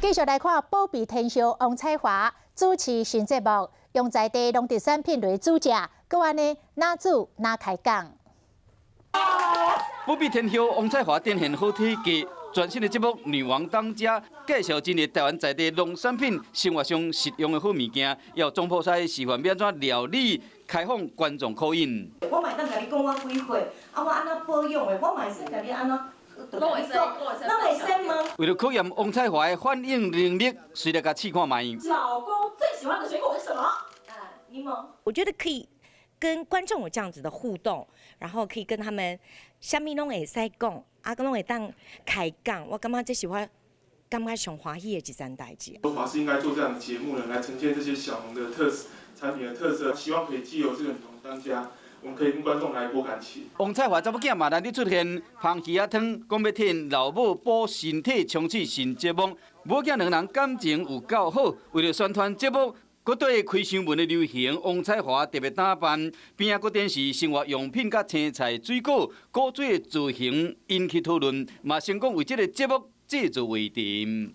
继续来看保庇天后王彩华主持新节目，用在地农特产品为主食，搁安尼哪煮哪开讲。保庇天后王彩华展现好体格。 全新的节目《女王当家》介绍真个台湾在地农产品、生活上实用的好物件，要总铺师示范要怎料理，开放观众考验。我嘛当甲你讲我几岁，我安怎保养的，我嘛会使甲你安怎。 拢会使吗？为了考验王彩华的反应能力，随来甲试看卖。老公最喜欢的水果是什么？柠檬。我觉得可以跟观众有这样子的互动，然后可以跟他们啥物拢会使讲，拢会当开讲。我感觉这是我感觉上欢喜的一件代志。华视应该做这样的节目呢，来呈现这些小农的产品的特色，希望可以藉由这个女王当家。 我们可以跟观众来博感情。王彩华查某囝嘛内底出现芳鱼仔汤，讲要替老母补身体，冲刺新节目。母囝两人感情有够好，为了宣传节目，搁对开箱文的流行，王彩华特别打扮，边仔搁展示生活用品甲青菜、水果、果水的造型，引起讨论，嘛成功为这个节目制作为题。